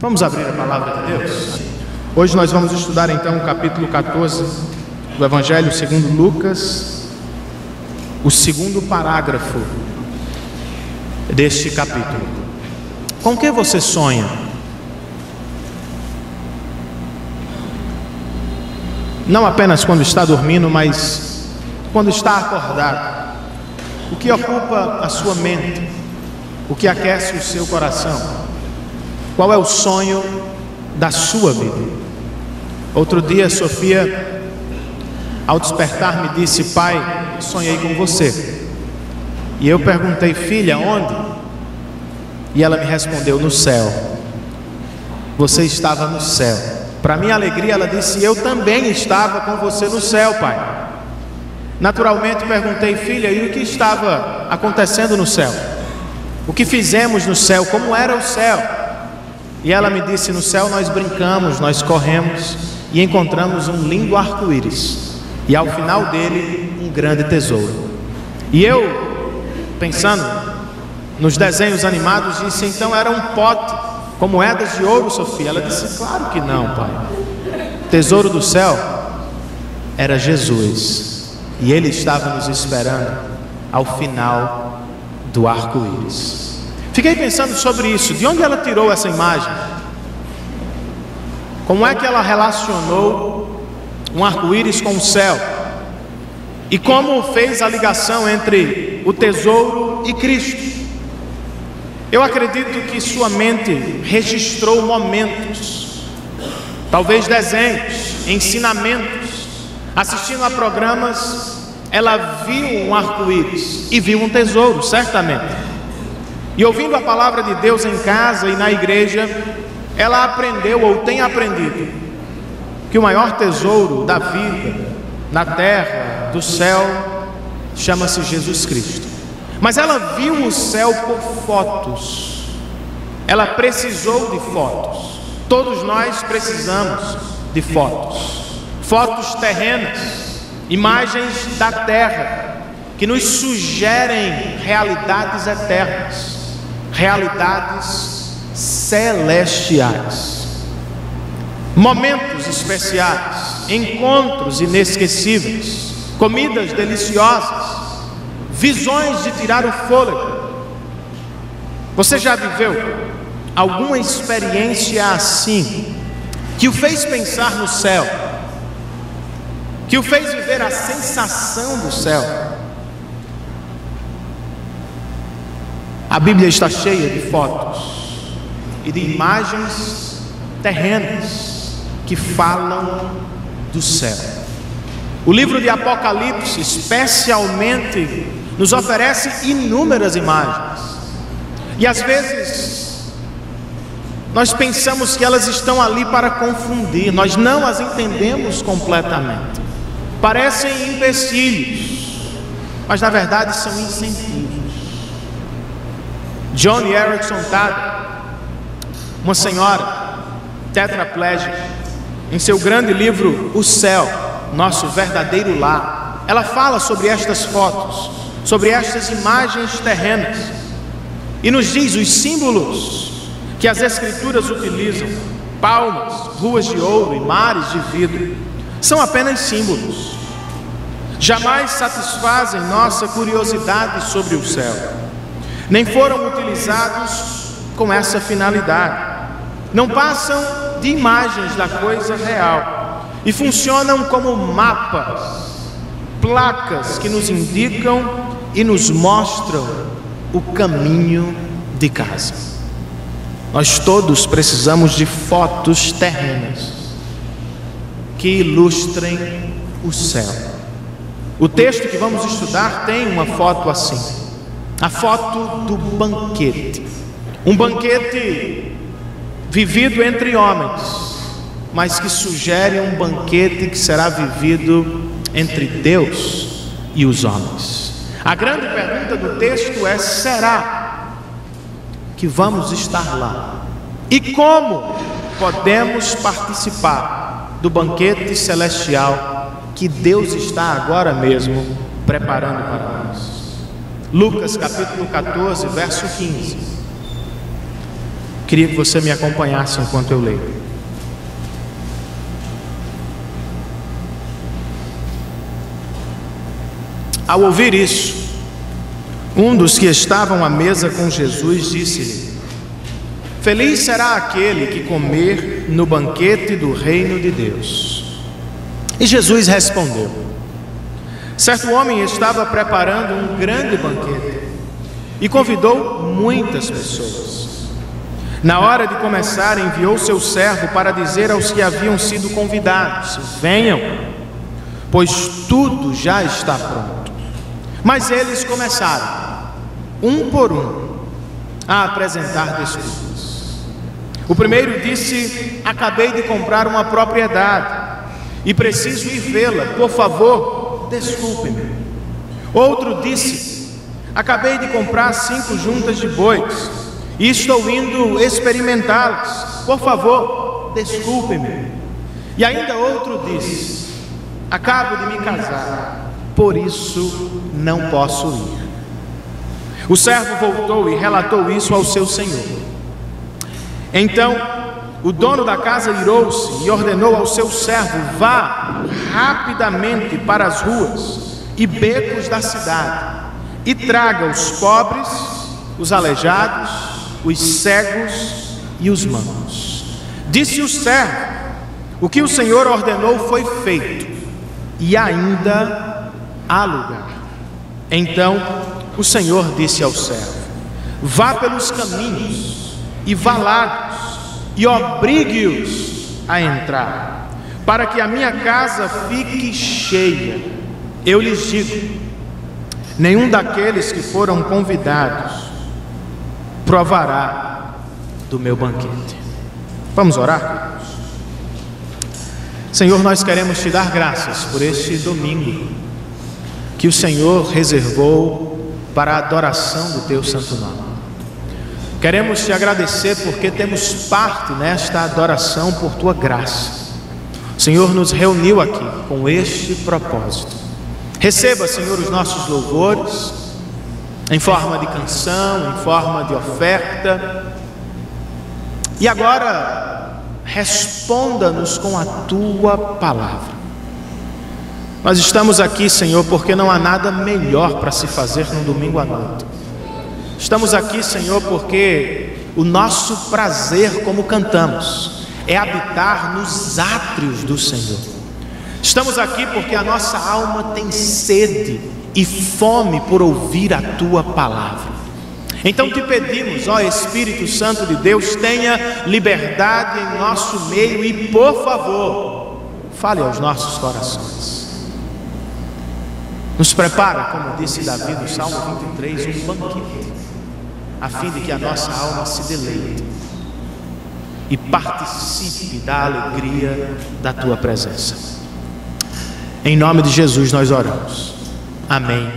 Vamos abrir a palavra de Deus? Hoje nós vamos estudar então o capítulo 14 do Evangelho segundo Lucas, o segundo parágrafo deste capítulo. Com que você sonha? Não apenas quando está dormindo, mas quando está acordado. O que ocupa a sua mente? O que aquece o seu coração? Qual é o sonho da sua vida? Outro dia, Sofia, ao despertar, me disse: pai, sonhei com você. E eu perguntei: filha, onde? E ela me respondeu: no céu. Você estava no céu. Para minha alegria, ela disse: eu também estava com você no céu, pai. Naturalmente perguntei: filha, e o que estava acontecendo no céu? O que fizemos no céu? Como era o céu? E ela me disse: no céu nós brincamos, nós corremos e encontramos um lindo arco-íris, e ao final dele um grande tesouro. E eu, pensando nos desenhos animados, disse: então era um pote com moedas de ouro, Sofia? Ela disse: claro que não, pai. O tesouro do céu era Jesus, e ele estava nos esperando ao final do arco-íris. Fiquei pensando sobre isso. De onde ela tirou essa imagem? Como é que ela relacionou um arco-íris com o céu? E como fez a ligação entre o tesouro e Cristo? Eu acredito que sua mente registrou momentos, talvez desenhos, ensinamentos. Assistindo a programas, ela viu um arco-íris e viu um tesouro, certamente. E ouvindo a palavra de Deus em casa e na igreja, ela aprendeu ou tem aprendido que o maior tesouro da vida, na terra, do céu, chama-se Jesus Cristo. Mas ela viu o céu por fotos. Ela precisou de fotos. Todos nós precisamos de fotos. Fotos terrenas, imagens da terra, que nos sugerem realidades eternas, realidades celestiais, momentos especiais, encontros inesquecíveis, comidas deliciosas, visões de tirar o fôlego. Você já viveu alguma experiência assim, que o fez pensar no céu, que o fez viver a sensação do céu? A Bíblia está cheia de fotos e de imagens terrenas que falam do céu. O livro de Apocalipse, especialmente, nos oferece inúmeras imagens. E às vezes nós pensamos que elas estão ali para confundir. Nós não as entendemos completamente. Parecem empecilhos, mas na verdade são incentivos. Joni Eareckson Tada, uma senhora tetraplégica, em seu grande livro O Céu, Nosso Verdadeiro Lar, ela fala sobre estas fotos, sobre estas imagens terrenas, e nos diz os símbolos que as escrituras utilizam: palmas, ruas de ouro e mares de vidro, são apenas símbolos. Jamais satisfazem nossa curiosidade sobre o céu. Nem foram utilizados com essa finalidade. Não passam de imagens da coisa real e funcionam como mapas, placas que nos indicam e nos mostram o caminho de casa. Nós todos precisamos de fotos terrenas que ilustrem o céu. O texto que vamos estudar tem uma foto assim. A foto do banquete. Um banquete vivido entre homens, mas que sugere um banquete que será vivido entre Deus e os homens. A grande pergunta do texto é: será que vamos estar lá? E como podemos participar do banquete celestial que Deus está agora mesmo preparando para nós? Lucas capítulo 14, verso 15. Queria que você me acompanhasse enquanto eu leio. Ao ouvir isso, um dos que estavam à mesa com Jesus disse-lhe: Feliz será aquele que comer no banquete do reino de Deus. E Jesus respondeu: Certo homem estava preparando um grande banquete e convidou muitas pessoas. Na hora de começar, enviou seu servo para dizer aos que haviam sido convidados: Venham, pois tudo já está pronto. Mas eles começaram, um por um, a apresentar desculpas. O primeiro disse: Acabei de comprar uma propriedade e preciso ir vê-la, por favor, desculpe-me. Outro disse: Acabei de comprar 5 juntas de bois e estou indo experimentá-las, por favor, desculpe-me. E ainda outro disse: Acabo de me casar, por isso não posso ir. O servo voltou e relatou isso ao seu senhor. Então o dono da casa irou-se e ordenou ao seu servo: Vá rapidamente para as ruas e becos da cidade e traga os pobres, os aleijados, os cegos e os mancos. Disse o servo: O que o Senhor ordenou foi feito, e ainda há lugar. Então o Senhor disse ao servo: Vá pelos caminhos e valados e obrigue-os a entrar, para que a minha casa fique cheia. Eu lhes digo: nenhum daqueles que foram convidados provará do meu banquete. Vamos orar? Senhor, nós queremos te dar graças por este domingo que o Senhor reservou para a adoração do teu santo nome. Queremos te agradecer porque temos parte nesta adoração por tua graça. O Senhor nos reuniu aqui com este propósito. Receba, Senhor, os nossos louvores em forma de canção, em forma de oferta. E agora responda-nos com a tua palavra. Nós estamos aqui, Senhor, porque não há nada melhor para se fazer no domingo à noite. Estamos aqui, Senhor, porque o nosso prazer, como cantamos, é habitar nos átrios do Senhor. Estamos aqui porque a nossa alma tem sede e fome por ouvir a tua palavra. Então te pedimos, ó Espírito Santo de Deus, tenha liberdade em nosso meio e, por favor, fale aos nossos corações. Nos prepara, como disse Davi no Salmo 23, um banquete, a fim de que a nossa alma se deleite e participe da alegria da tua presença. Em nome de Jesus nós oramos. Amém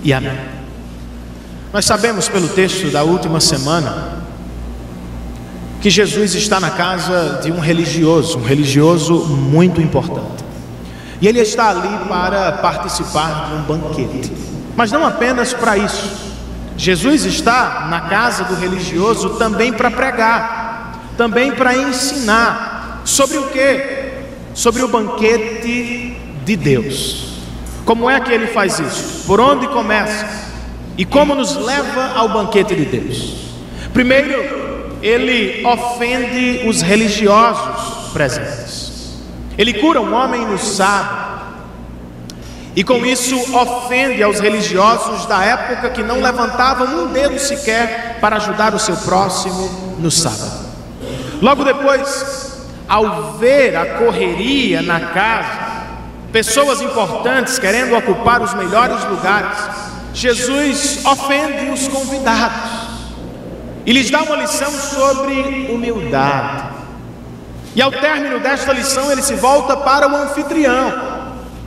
e amém. Nós sabemos pelo texto da última semana que Jesus está na casa de um religioso muito importante. E ele está ali para participar de um banquete. Mas não apenas para isso. Jesus está na casa do religioso também para pregar, também para ensinar. Sobre o quê? Sobre o banquete de Deus. Como é que ele faz isso? Por onde começa? E como nos leva ao banquete de Deus? Primeiro, ele ofende os religiosos presentes. Ele cura um homem no sábado. E com isso ofende aos religiosos da época que não levantavam um dedo sequer para ajudar o seu próximo no sábado. Logo depois, ao ver a correria na casa, pessoas importantes querendo ocupar os melhores lugares, Jesus ofende os convidados e lhes dá uma lição sobre humildade. E ao término desta lição ele se volta para o anfitrião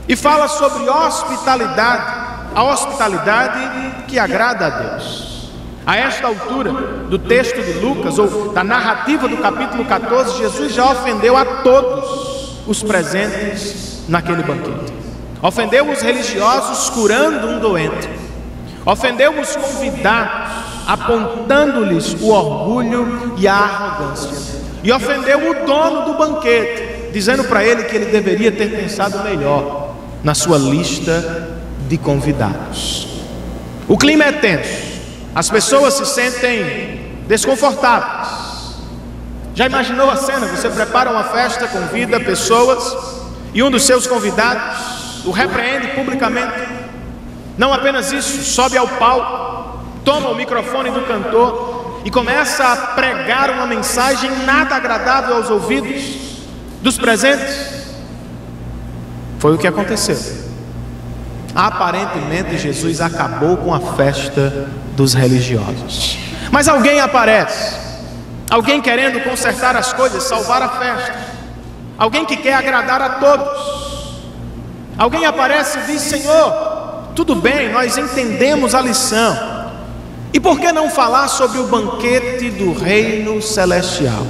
e fala sobre hospitalidade, a hospitalidade que agrada a Deus. A esta altura do texto de Lucas, ou da narrativa do capítulo 14, Jesus já ofendeu a todos os presentes naquele banquete. Ofendeu os religiosos curando um doente. Ofendeu os convidados apontando-lhes o orgulho e a arrogância. E ofendeu o dono do banquete, dizendo para ele que ele deveria ter pensado melhor na sua lista de convidados. O clima é tenso, as pessoas se sentem desconfortáveis. Já imaginou a cena? Você prepara uma festa, convida pessoas e um dos seus convidados o repreende publicamente. Não apenas isso, sobe ao palco, toma o microfone do cantor e começa a pregar uma mensagem nada agradável aos ouvidos dos presentes. Foi o que aconteceu. Aparentemente Jesus acabou com a festa dos religiosos. Mas alguém aparece, alguém querendo consertar as coisas, salvar a festa, alguém que quer agradar a todos. Alguém aparece e diz: Senhor, tudo bem, nós entendemos a lição. E por que não falar sobre o banquete do reino celestial?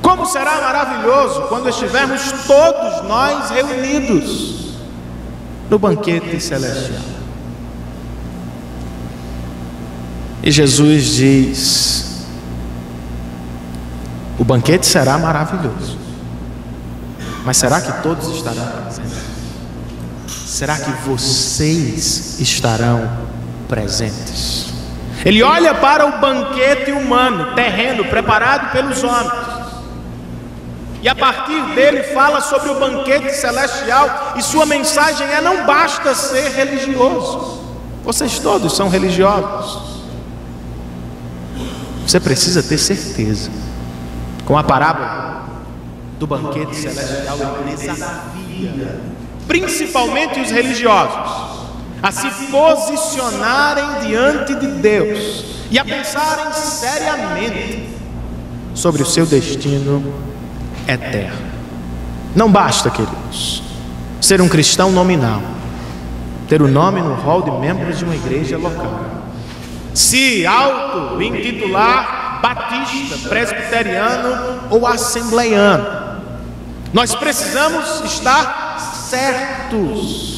Como será maravilhoso quando estivermos todos nós reunidos no banquete celestial. E Jesus diz: o banquete será maravilhoso, mas será que todos estarão presentes? Será que vocês estarão presentes? Ele olha para o banquete humano, terreno, preparado pelos homens, e a partir dele fala sobre o banquete celestial. E sua mensagem é: não basta ser religioso. Vocês todos são religiosos. Você precisa ter certeza. Com a parábola do banquete celestial, ele desafia principalmente os religiosos a se posicionarem diante de Deus e a pensarem seriamente sobre o seu destino eterno. Não basta, queridos, ser um cristão nominal, ter o nome no rol de membros de uma igreja local, se auto-intitular batista, presbiteriano ou assembleiano. Nós precisamos estar certos.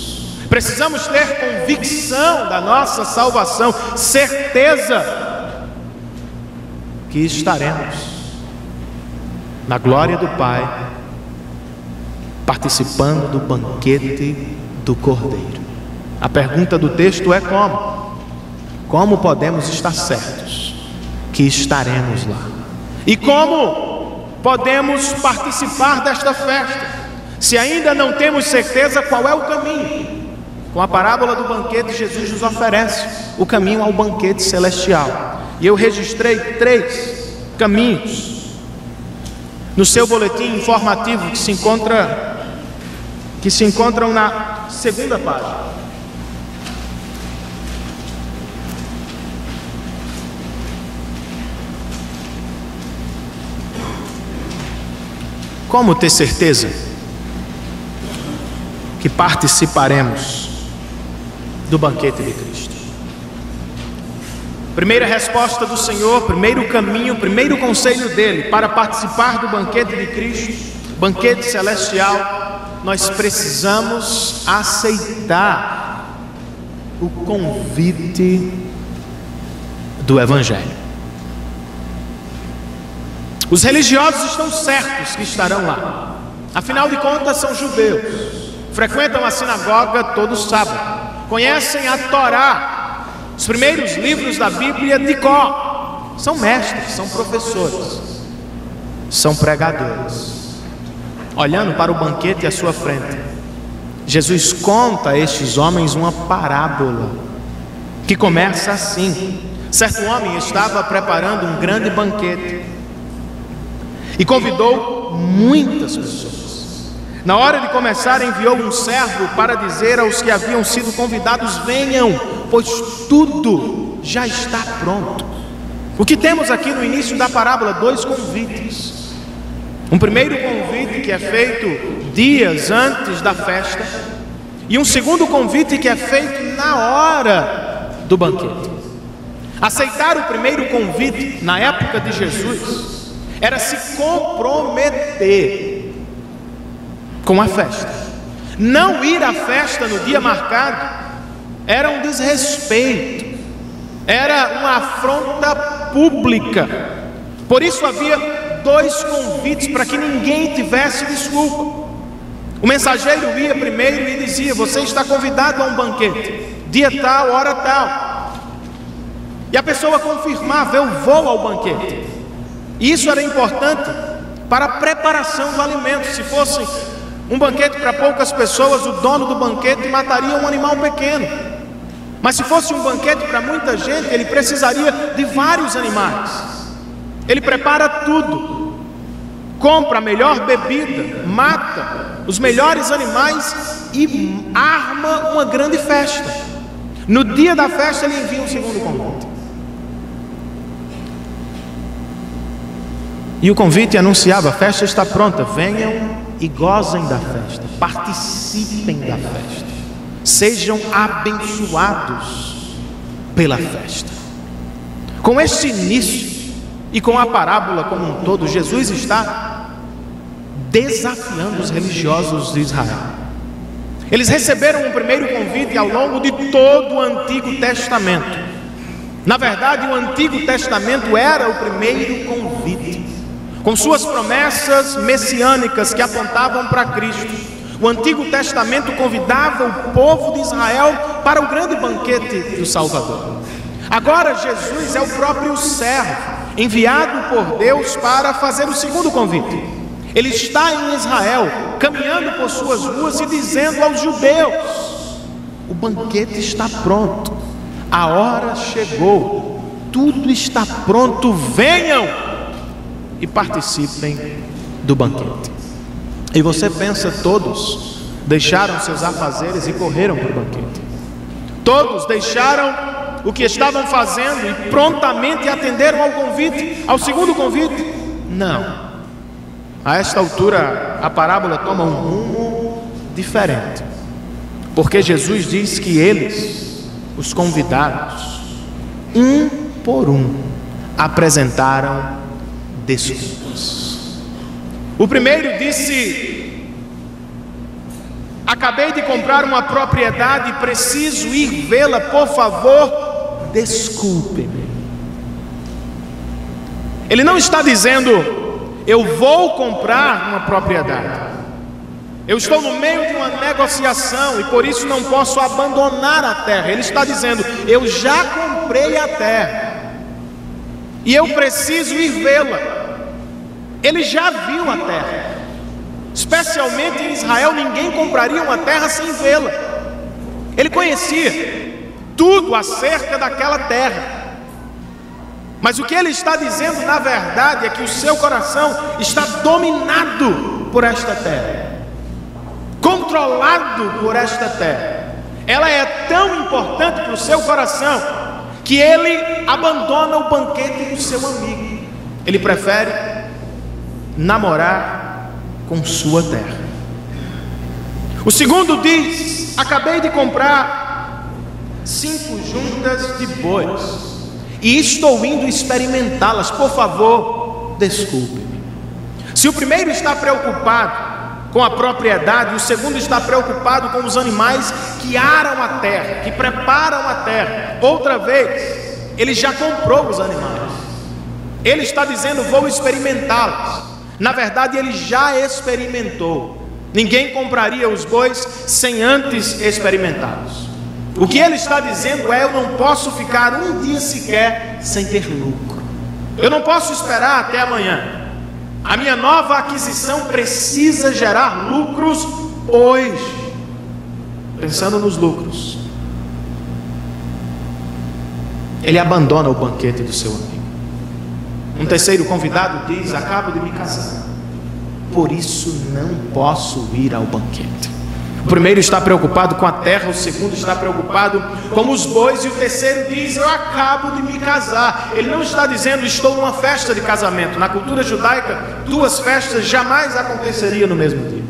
Precisamos ter convicção da nossa salvação, certeza que estaremos na glória do Pai, participando do banquete do Cordeiro. A pergunta do texto é como? Como podemos estar certos que estaremos lá? E como podemos participar desta festa, se ainda não temos certeza qual é o caminho? Com a parábola do banquete, Jesus nos oferece o caminho ao banquete celestial. E eu registrei 3 caminhos no seu boletim informativo que se encontram na 2ª página. Como ter certeza que participaremos do banquete de Cristo? Primeira resposta do Senhor, primeiro caminho, primeiro conselho dele para participar do banquete de Cristo, banquete celestial: nós precisamos aceitar o convite do Evangelho. Os religiosos estão certos que estarão lá, afinal de contas são judeus, frequentam a sinagoga todo sábado, conhecem a Torá, os primeiros livros da Bíblia de cor, são mestres, são professores, são pregadores. Olhando para o banquete à sua frente, Jesus conta a estes homens uma parábola que começa assim: certo homem estava preparando um grande banquete e convidou muitas pessoas. Na hora de começar, enviou um servo para dizer aos que haviam sido convidados: venham, pois tudo já está pronto. O que temos aqui no início da parábola? 2 convites. Um primeiro convite que é feito dias antes da festa, e um segundo convite que é feito na hora do banquete. Aceitar o primeiro convite na época de Jesus era se comprometer com a festa. Não ir à festa no dia marcado era um desrespeito Era uma afronta pública. Por isso havia 2 convites para que ninguém tivesse desculpa. O mensageiro ia primeiro e dizia: você está convidado a um banquete, dia tal, hora tal. E a pessoa confirmava: eu vou ao banquete. E isso era importante para a preparação do alimento. Se fosse um banquete para poucas pessoas, o dono do banquete mataria um animal pequeno. Mas se fosse um banquete para muita gente, ele precisaria de vários animais. Ele prepara tudo, compra a melhor bebida, mata os melhores animais e arma uma grande festa. No dia da festa ele envia um segundo convite. E o convite anunciava: a festa está pronta, venham e gozem da festa, participem da festa, sejam abençoados pela festa. Com este início e com a parábola como um todo, Jesus está desafiando os religiosos de Israel. Eles receberam um primeiro convite ao longo de todo o Antigo Testamento. Na verdade, o Antigo Testamento era o primeiro convite, com suas promessas messiânicas que apontavam para Cristo. O Antigo Testamento convidava o povo de Israel para o grande banquete do Salvador. Agora Jesus é o próprio servo, enviado por Deus para fazer o segundo convite. Ele está em Israel, caminhando por suas ruas e dizendo aos judeus: o banquete está pronto, a hora chegou, tudo está pronto, venham e participem do banquete. E você pensa, todos deixaram seus afazeres e correram para o banquete. Todos deixaram o que estavam fazendo e prontamente atenderam ao convite, ao segundo convite? Não. A esta altura a parábola toma um rumo diferente, porque Jesus diz que eles, os convidados, um por um, apresentaram desculpas. O primeiro disse: acabei de comprar uma propriedade e preciso ir vê-la, por favor, desculpe-me. Ele não está dizendo: eu vou comprar uma propriedade, eu estou no meio de uma negociação e por isso não posso abandonar a terra. Ele está dizendo: eu já comprei a terra e eu preciso ir vê-la. Ele já viu a terra. Especialmente em Israel, ninguém compraria uma terra sem vê-la. Ele conhecia tudo acerca daquela terra. Mas o que ele está dizendo, na verdade, é que o seu coração está dominado por esta terra, controlado por esta terra. Ela é tão importante para o seu coração que ele abandona o banquete do seu amigo. Ele prefere namorar com sua terra. O segundo diz: acabei de comprar 5 juntas de bois e estou indo experimentá-las, por favor, desculpe-me. Se o primeiro está preocupado com a propriedade, o segundo está preocupado com os animais que aram a terra, que preparam a terra, outra vez, ele já comprou os animais. Ele está dizendo: vou experimentá-los. Na verdade, ele já experimentou. Ninguém compraria os bois sem antes experimentá-los. O que ele está dizendo é: eu não posso ficar um dia sequer sem ter lucro. Eu não posso esperar até amanhã. A minha nova aquisição precisa gerar lucros hoje. Pensando nos lucros, ele abandona o banquete do seu amigo. Um terceiro convidado diz: acabo de me casar, por isso não posso ir ao banquete. O primeiro está preocupado com a terra, o segundo está preocupado com os bois e o terceiro diz: eu acabo de me casar. Ele não está dizendo: estou numa festa de casamento. Na cultura judaica, 2 festas jamais aconteceriam no mesmo dia.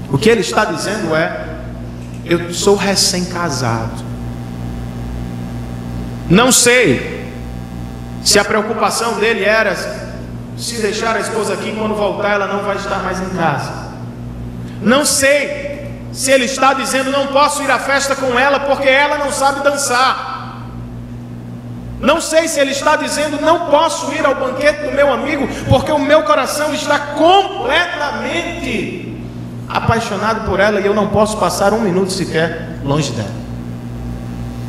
O que ele está dizendo é: eu sou recém-casado. Não sei se a preocupação dele era: se deixar a esposa aqui, quando voltar ela não vai estar mais em casa. Não sei se ele está dizendo: não posso ir à festa com ela porque ela não sabe dançar. Não sei se ele está dizendo: não posso ir ao banquete do meu amigo, porque o meu coração está completamente apaixonado por ela e eu não posso passar um minuto sequer longe dela.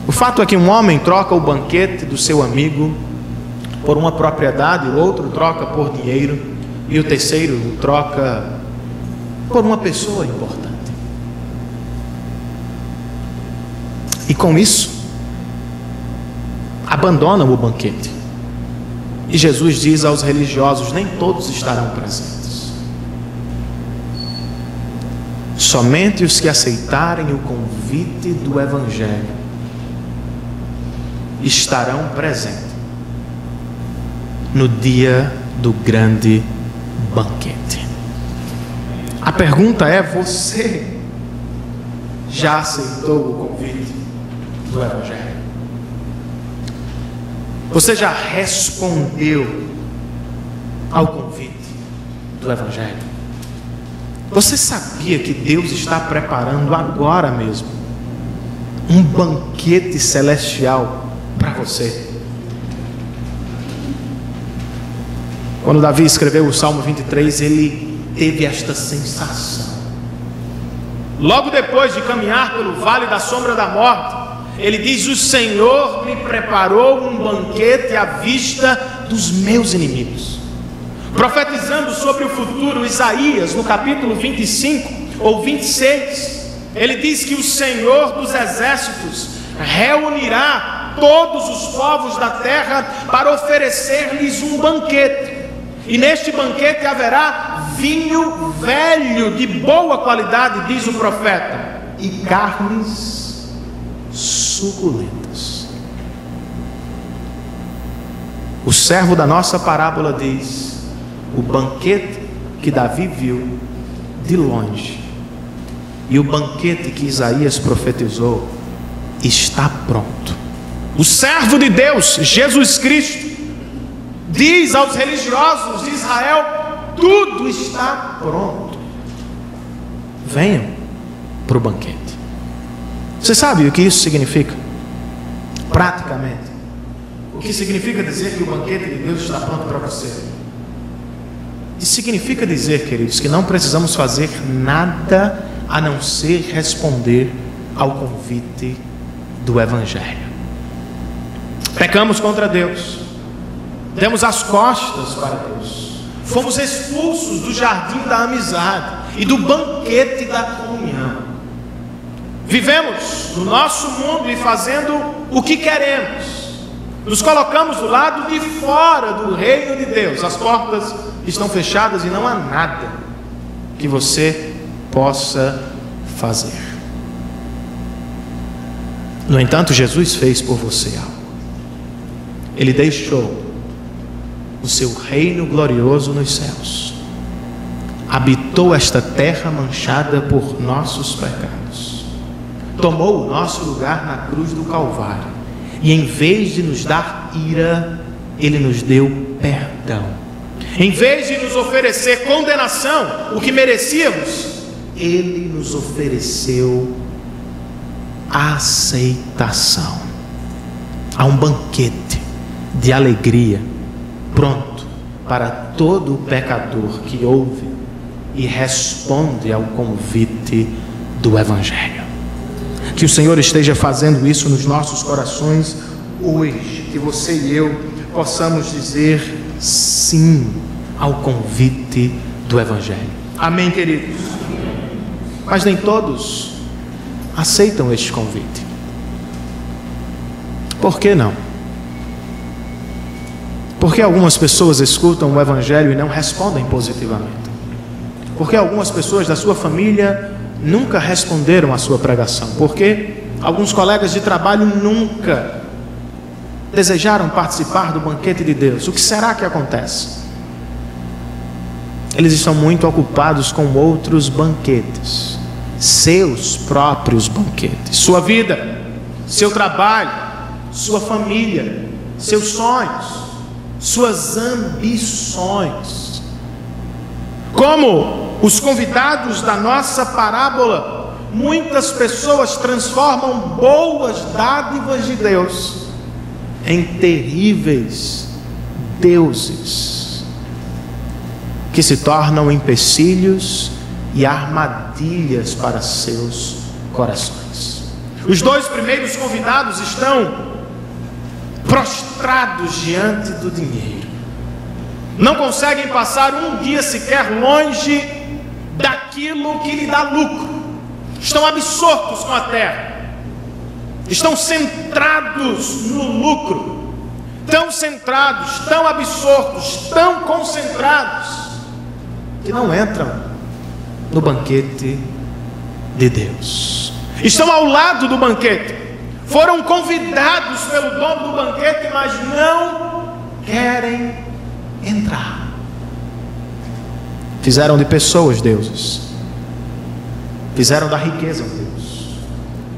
O fato é que um homem troca o banquete do seu amigo por uma propriedade, o outro troca por dinheiro e o terceiro troca por uma pessoa importante. E com isso abandonam o banquete. E Jesus diz aos religiosos: nem todos estarão presentes. Somente os que aceitarem o convite do Evangelho estarão presentes no dia do grande banquete. A pergunta é: você já aceitou o convite do Evangelho? Você já respondeu ao convite do Evangelho? Você sabia que Deus está preparando agora mesmo um banquete celestial para você? Quando Davi escreveu o Salmo 23, ele teve esta sensação. Logo depois de caminhar pelo vale da sombra da morte, ele diz: o Senhor me preparou um banquete à vista dos meus inimigos. Profetizando sobre o futuro, Isaías, no capítulo 25 ou 26, ele diz que o Senhor dos exércitos reunirá todos os povos da terra para oferecer-lhes um banquete. E neste banquete haverá vinho velho de boa qualidade, diz o profeta, e carnes suculentas. O servo da nossa parábola diz: o banquete que Davi viu de longe e o banquete que Isaías profetizou está pronto. O servo de Deus, Jesus Cristo, diz aos religiosos de Israel: tudo está pronto, venham para o banquete. Você sabe o que isso significa? Praticamente, o que significa dizer que o banquete de Deus está pronto para você? Isso significa dizer, queridos, que não precisamos fazer nada a não ser responder ao convite do Evangelho. Pecamos contra Deus, demos as costas para Deus, fomos expulsos do jardim da amizade e do banquete da comunhão. Vivemos no nosso mundo e fazendo o que queremos. Nos colocamos do lado de fora do reino de Deus. As portas estão fechadas e não há nada que você possa fazer. No entanto, Jesus fez por você algo. Ele deixou o seu reino glorioso nos céus, habitou esta terra manchada por nossos pecados, tomou o nosso lugar na cruz do Calvário, e em vez de nos dar ira, Ele nos deu perdão. Em vez de nos oferecer condenação, o que merecíamos, Ele nos ofereceu aceitação. Há um banquete de alegria pronto para todo pecador que ouve e responde ao convite do Evangelho. Que o Senhor esteja fazendo isso nos nossos corações hoje, que você e eu possamos dizer sim ao convite do Evangelho. Amém, queridos? Mas nem todos aceitam este convite. Por que não? Porque algumas pessoas escutam o Evangelho e não respondem positivamente. Porque algumas pessoas da sua família nunca responderam à sua pregação. Porque alguns colegas de trabalho nunca desejaram participar do banquete de Deus. O que será que acontece? Eles estão muito ocupados com outros banquetes, seus próprios banquetes, sua vida, seu trabalho, sua família, seus sonhos, suas ambições. Como os convidados da nossa parábola, muitas pessoas transformam boas dádivas de Deus em terríveis deuses que se tornam empecilhos e armadilhas para seus corações. Os dois primeiros convidados estão prostrados diante do dinheiro. Não conseguem passar um dia sequer longe daquilo que lhe dá lucro. Estão absortos com a terra. Estão centrados no lucro. Tão centrados, tão absortos, tão concentrados, que não entram no banquete de Deus. Estão ao lado do banquete. Foram convidados pelo dono do banquete, mas não querem entrar. Fizeram de pessoas deuses. Fizeram da riqueza um Deus.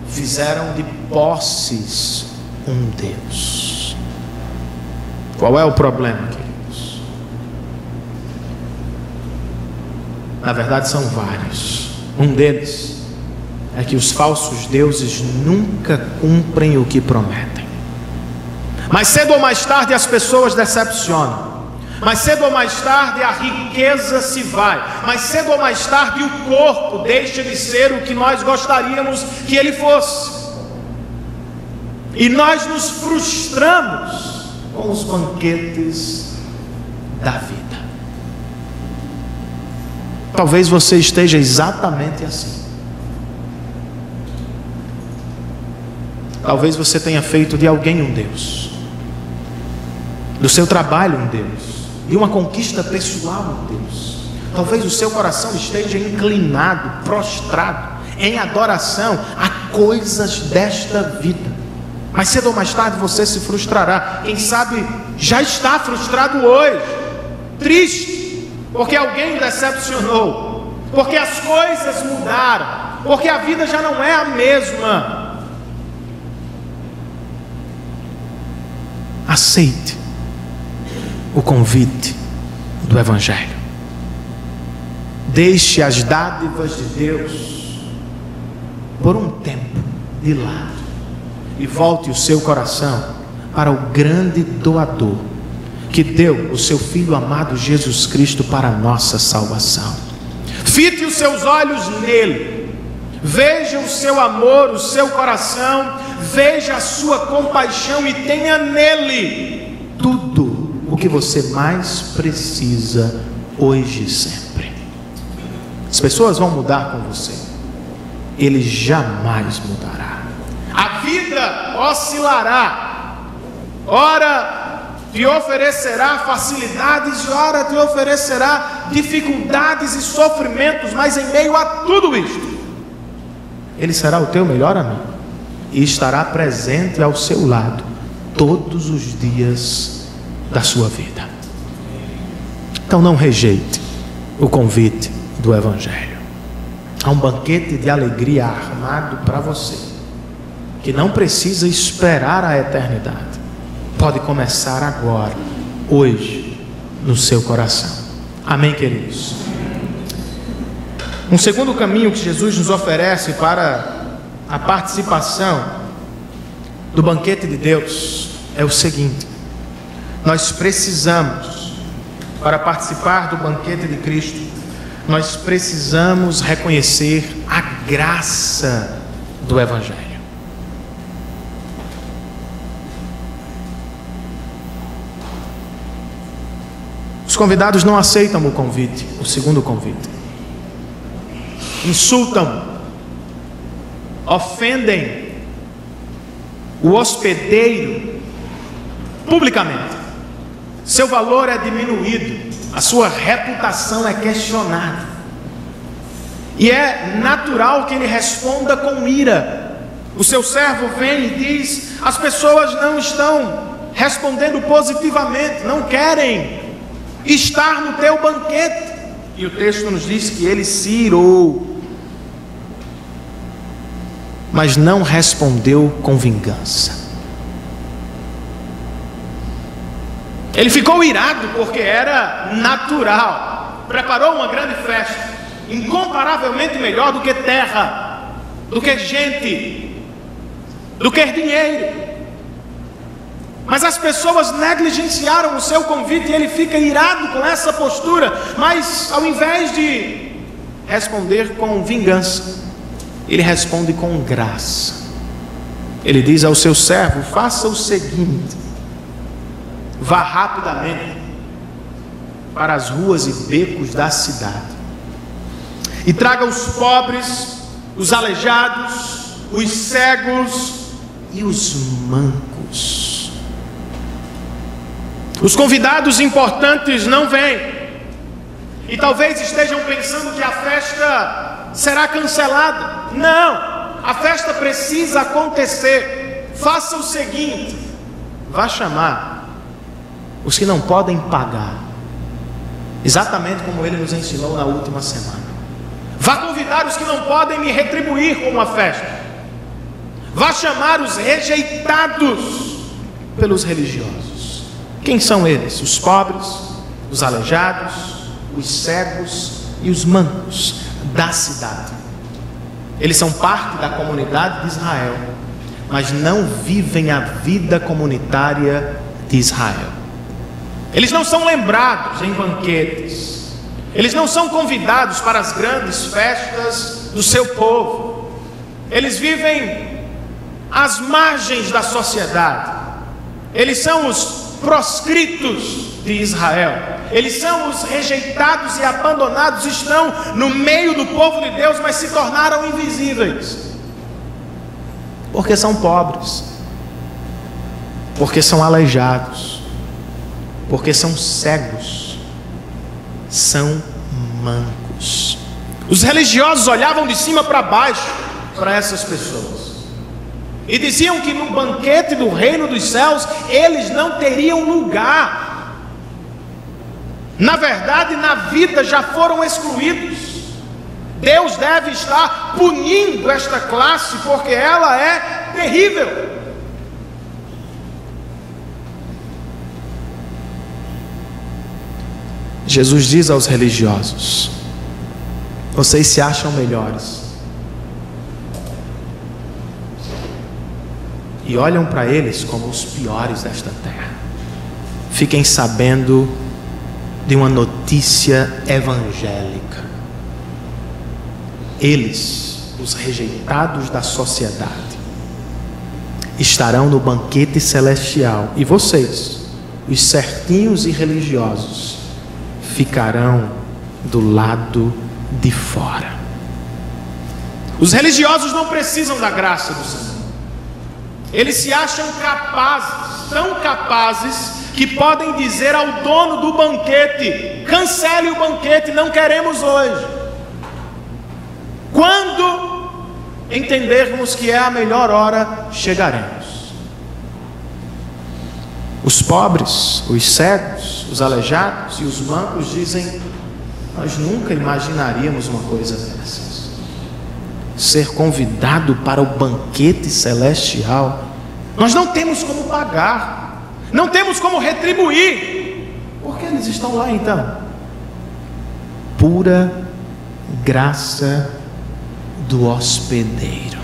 Fizeram de posses um Deus. Qual é o problema, queridos? Na verdade são vários. Um deles é que os falsos deuses nunca cumprem o que prometem. Mais cedo ou mais tarde as pessoas decepcionam. Mais cedo ou mais tarde a riqueza se vai. Mais cedo ou mais tarde o corpo deixa de ser o que nós gostaríamos que ele fosse. E nós nos frustramos com os banquetes da vida. Talvez você esteja exatamente assim. Talvez você tenha feito de alguém um Deus, do seu trabalho um Deus, de uma conquista pessoal um Deus. Talvez o seu coração esteja inclinado, prostrado, em adoração a coisas desta vida. Mas cedo ou mais tarde você se frustrará. Quem sabe já está frustrado hoje, triste, porque alguém o decepcionou, porque as coisas mudaram, porque a vida já não é a mesma. Aceite o convite do Evangelho. Deixe as dádivas de Deus por um tempo de lado e volte o seu coração para o grande doador que deu o seu Filho amado Jesus Cristo para a nossa salvação. Fite os seus olhos nele, veja o seu amor, o seu coração, veja a sua compaixão e tenha nele tudo o que você mais precisa hoje e sempre. As pessoas vão mudar com você, ele jamais mudará. A vida oscilará, ora te oferecerá facilidades, ora te oferecerá dificuldades e sofrimentos, mas em meio a tudo isto, ele será o teu melhor amigo e estará presente ao seu lado todos os dias da sua vida. Então não rejeite o convite do Evangelho. Há um banquete de alegria armado para você, que não precisa esperar a eternidade. Pode começar agora, hoje, no seu coração. Amém, queridos? Um segundo caminho que Jesus nos oferece para a participação do banquete de Deus é o seguinte: nós precisamos, para participar do banquete de Cristo, nós precisamos reconhecer a graça do Evangelho. Os convidados não aceitam o convite, o segundo convite. Insultam, ofendem o hospedeiro publicamente. Seu valor é diminuído, a sua reputação é questionada. E é natural que ele responda com ira. O seu servo vem e diz: as pessoas não estão respondendo positivamente, não querem estar no teu banquete. E o texto nos diz que ele se irou, mas não respondeu com vingança. Ele ficou irado porque era natural. Preparou uma grande festa, incomparavelmente melhor do que terra, do que gente, do que dinheiro. Mas as pessoas negligenciaram o seu convite e ele fica irado com essa postura. Mas ao invés de responder com vingança, ele responde com graça. Ele diz ao seu servo: faça o seguinte, vá rapidamente para as ruas e becos da cidade e traga os pobres, os aleijados, os cegos e os mancos. Os convidados importantes não vêm e talvez estejam pensando que a festa será cancelada. Não, a festa precisa acontecer. Faça o seguinte, vá chamar os que não podem pagar, exatamente como ele nos ensinou na última semana. Vá convidar os que não podem me retribuir com uma festa. Vá chamar os rejeitados pelos religiosos. Quem são eles? Os pobres, os aleijados, os cegos e os mancos da cidade. Eles são parte da comunidade de Israel, mas não vivem a vida comunitária de Israel. Eles não são lembrados em banquetes. Eles não são convidados para as grandes festas do seu povo. Eles vivem às margens da sociedade. Eles são os proscritos de Israel. Eles são os rejeitados e abandonados. Estão no meio do povo de Deus, mas se tornaram invisíveis. Porque são pobres. Porque são aleijados. Porque são cegos. São mancos. Os religiosos olhavam de cima para baixo para essas pessoas e diziam que no banquete do reino dos céus eles não teriam lugar. Na verdade, na vida já foram excluídos. Deus deve estar punindo esta classe porque ela é terrível. Jesus diz aos religiosos: vocês se acham melhores e olham para eles como os piores desta terra. Fiquem sabendo de uma notícia evangélica. Eles, os rejeitados da sociedade, estarão no banquete celestial, e vocês, os certinhos e religiosos, ficarão do lado de fora. Os religiosos não precisam da graça do Senhor. Eles se acham capazes, tão capazes, que podem dizer ao dono do banquete: cancele o banquete, não queremos hoje. Quando entendermos que é a melhor hora, chegaremos. Os pobres, os cegos, os aleijados e os mancos dizem: nós nunca imaginaríamos uma coisa dessas. Ser convidado para o banquete celestial. Nós não temos como pagar, não temos como retribuir. Por que eles estão lá então? Pura graça do hospedeiro.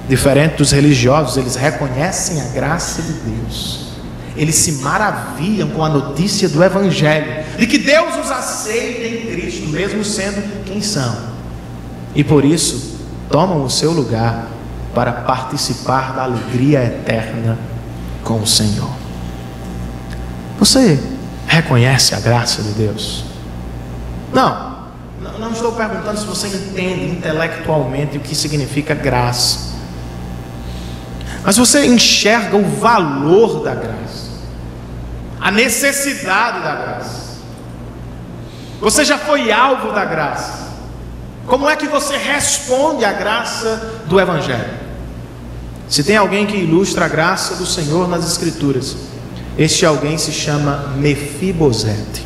Diferente dos religiosos, eles reconhecem a graça de Deus. Eles se maravilham com a notícia do Evangelho, de que Deus os aceita em Cristo, mesmo sendo quem são. E por isso, tomam o seu lugar para participar da alegria eterna com o Senhor. Você reconhece a graça de Deus? Não estou perguntando se você entende intelectualmente o que significa graça. Mas você enxerga o valor da graça, a necessidade da graça. Você já foi alvo da graça. Como é que você responde à graça do Evangelho? Se tem alguém que ilustra a graça do Senhor nas Escrituras, este alguém se chama Mefibosete.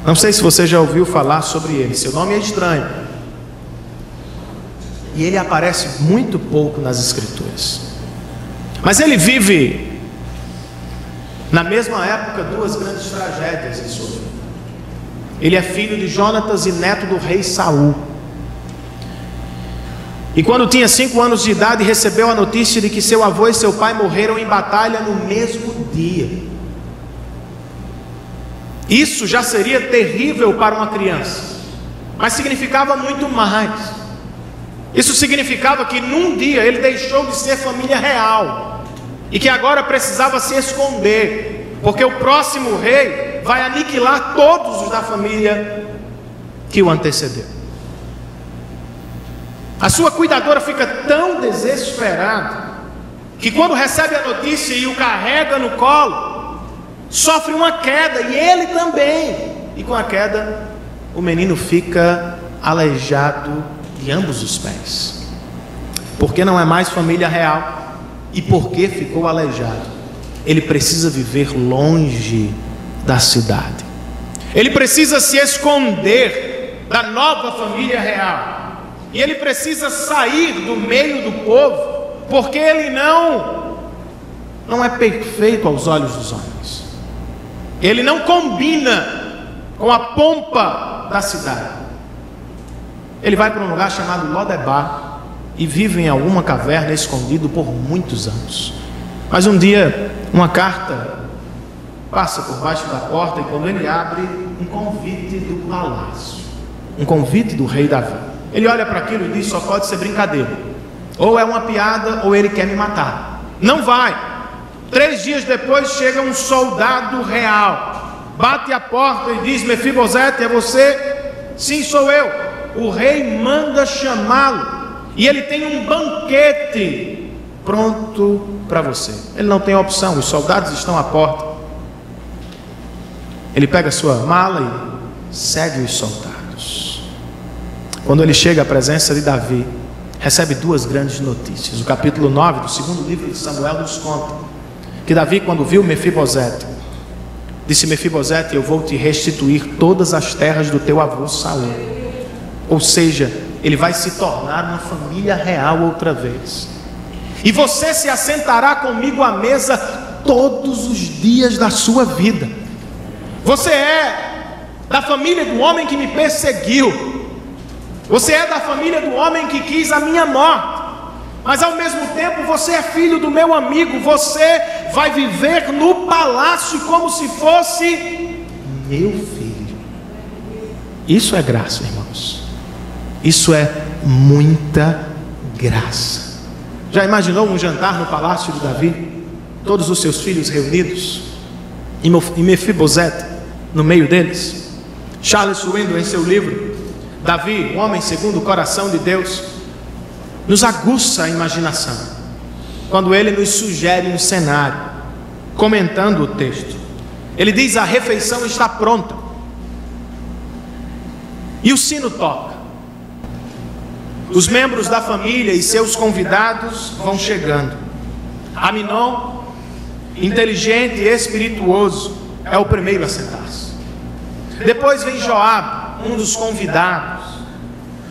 Não sei se você já ouviu falar sobre ele. Seu nome é estranho e ele aparece muito pouco nas Escrituras. Mas ele vive na mesma época duas grandes tragédias em sua vida. Ele é filho de Jonatas e neto do rei Saul. E quando tinha 5 anos de idade, recebeu a notícia de que seu avô e seu pai morreram em batalha no mesmo dia. Isso já seria terrível para uma criança, mas significava muito mais. Isso significava que num dia ele deixou de ser família real e que agora precisava se esconder, porque o próximo rei vai aniquilar todos os da família que o antecedeu. A sua cuidadora fica tão desesperada que quando recebe a notícia e o carrega no colo, sofre uma queda, e ele também. E com a queda, o menino fica aleijado de ambos os pés. Porque não é mais família real. E porque ficou aleijado, ele precisa viver longe da cidade. Ele precisa se esconder da nova família real. E ele precisa sair do meio do povo, porque ele não é perfeito aos olhos dos homens. Ele não combina com a pompa da cidade. Ele vai para um lugar chamado Lodebar e vive em alguma caverna escondido por muitos anos. Mas um dia, uma carta passa por baixo da porta, e quando ele abre, um convite do palácio, um convite do rei Davi. Ele olha para aquilo e diz: só pode ser brincadeira, ou é uma piada, ou ele quer me matar. Não vai. 3 dias depois chega um soldado real, bate a porta e diz: Mefibosete, é você? Sim, sou eu. O rei manda chamá-lo, e ele tem um banquete pronto para você. Ele não tem opção, os soldados estão à porta. Ele pega a sua mala e segue os soldados. Quando ele chega à presença de Davi, recebe 2 grandes notícias. O capítulo 9 do segundo livro de Samuel nos conta que Davi, quando viu Mefibosete, disse: Mefibosete, eu vou te restituir todas as terras do teu avô Saul. Ou seja, ele vai se tornar uma família real outra vez. E você se assentará comigo à mesa todos os dias da sua vida. Você é da família do homem que me perseguiu. Você é da família do homem que quis a minha morte, mas ao mesmo tempo você é filho do meu amigo. Você vai viver no palácio como se fosse meu filho. Isso é graça, irmãos. Isso é muita graça. Já imaginou um jantar no palácio de Davi? Todos os seus filhos reunidos e Mefibosete no meio deles? Charles Swindoll, em seu livro Davi, um homem segundo o coração de Deus, nos aguça a imaginação quando ele nos sugere um cenário, comentando o texto. Ele diz: a refeição está pronta e o sino toca. Os membros da família e seus convidados vão chegando. Aminon, inteligente e espirituoso, é o primeiro a sentar-se. Depois vem Joabe, um dos convidados,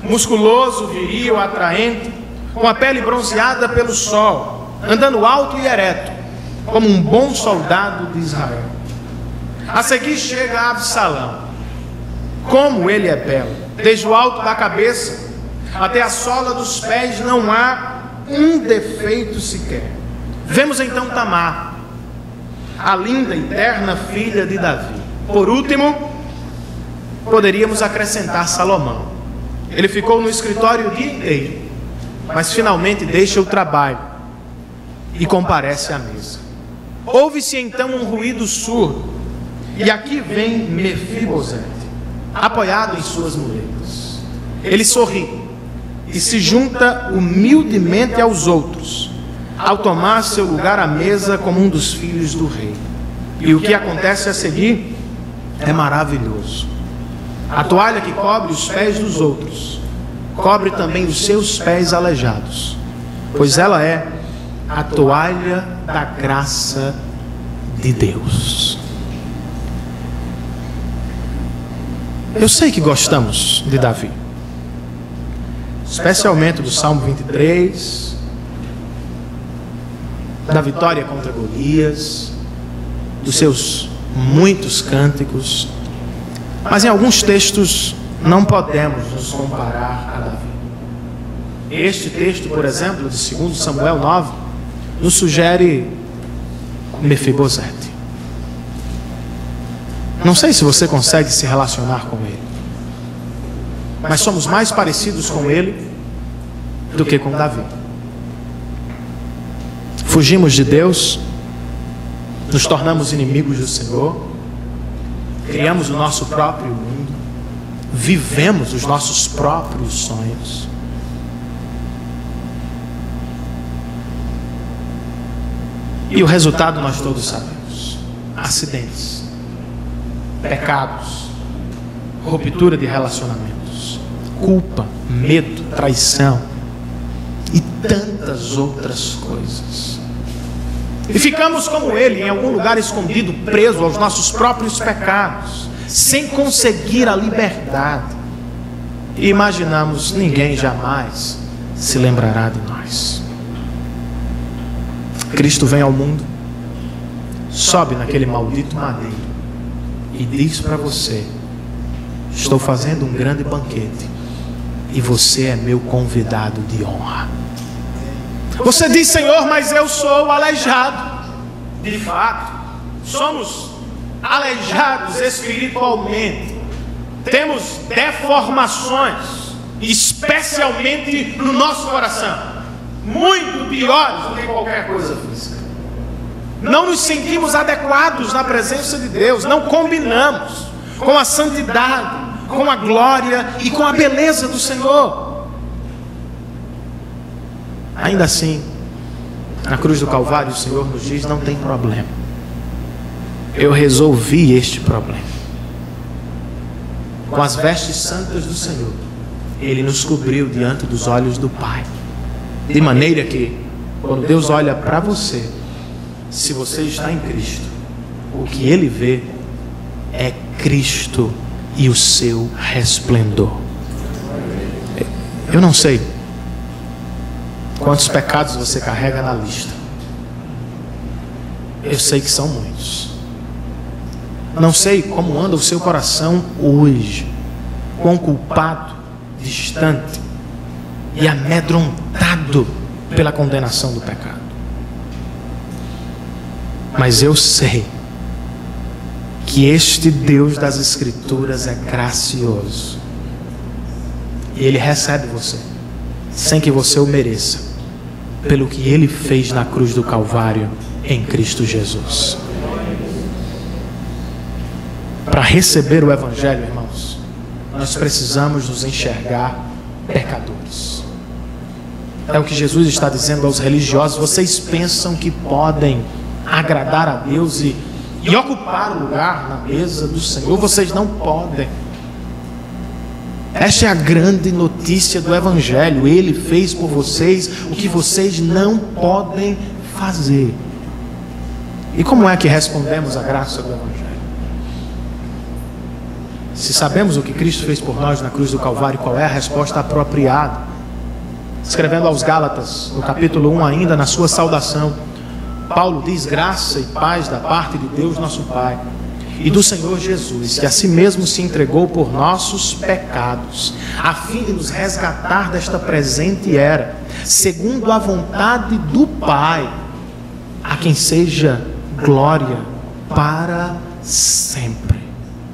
musculoso, viril, atraente, com a pele bronzeada pelo sol, andando alto e ereto, como um bom soldado de Israel. A seguir chega Absalão. Como ele é belo! Desde o alto da cabeça até a sola dos pés não há um defeito sequer. Vemos então Tamar, a linda e terna filha de Davi. Por último, poderíamos acrescentar Salomão. Ele ficou no escritório o dia inteiro, mas finalmente deixa o trabalho e comparece à mesa. Ouve-se então um ruído surdo, e aqui vem Mefibosete, apoiado em suas muletas. Ele sorri e se junta humildemente aos outros, ao tomar seu lugar à mesa como um dos filhos do rei. E o que acontece a seguir é maravilhoso. A toalha que cobre os pés dos outros cobre também os seus pés aleijados, pois ela é a toalha da graça de Deus. Eu sei que gostamos de Davi, especialmente do Salmo 23, da vitória contra Golias, dos seus muitos cânticos, mas em alguns textos não podemos nos comparar a Davi. Este texto, por exemplo, de 2 Samuel 9, nos sugere Mefibosete. Não sei se você consegue se relacionar com ele, mas somos mais parecidos com ele do que com Davi. Fugimos de Deus, nos tornamos inimigos do Senhor, criamos o nosso próprio mundo, vivemos os nossos próprios sonhos. E o resultado nós todos sabemos: acidentes, pecados, ruptura de relacionamentos, culpa, medo, traição e tantas outras coisas. E ficamos como ele, em algum lugar escondido, preso aos nossos próprios pecados, sem conseguir a liberdade. E imaginamos: ninguém jamais se lembrará de nós. Cristo vem ao mundo, sobe naquele maldito madeiro e diz para você: estou fazendo um grande banquete e você é meu convidado de honra. Você diz: Senhor, mas eu sou aleijado. De fato, somos aleijados espiritualmente, temos deformações, especialmente no nosso coração, muito piores do que qualquer coisa física. Não nos sentimos adequados na presença de Deus, não combinamos com a santidade, com a glória e com a beleza do Senhor. Ainda assim, na cruz do Calvário, o Senhor nos diz: não tem problema, eu resolvi este problema. Com as vestes santas do Senhor, Ele nos cobriu diante dos olhos do Pai, de maneira que, quando Deus olha para você, se você está em Cristo, o que Ele vê é Cristo e o seu resplendor. Eu não sei quantos pecados você carrega na lista. Eu sei que são muitos. Não sei como anda o seu coração hoje, quão culpado, distante e amedrontado pela condenação do pecado. Mas eu sei que este Deus das Escrituras é gracioso, e Ele recebe você sem que você o mereça, pelo que Ele fez na cruz do Calvário em Cristo Jesus. Para receber o Evangelho, irmãos, nós precisamos nos enxergar pecadores. É o que Jesus está dizendo aos religiosos: vocês pensam que podem agradar a Deus e ocupar o lugar na mesa do Senhor? Vocês não podem. Esta é a grande notícia do Evangelho. Ele fez por vocês o que vocês não podem fazer. E como é que respondemos à graça do Evangelho? Se sabemos o que Cristo fez por nós na cruz do Calvário, qual é a resposta apropriada? Escrevendo aos Gálatas, no capítulo 1 ainda, na sua saudação, Paulo diz: graça e paz da parte de Deus nosso Pai e do Senhor Jesus, que a si mesmo se entregou por nossos pecados, a fim de nos resgatar desta presente era, segundo a vontade do Pai, a quem seja glória para sempre.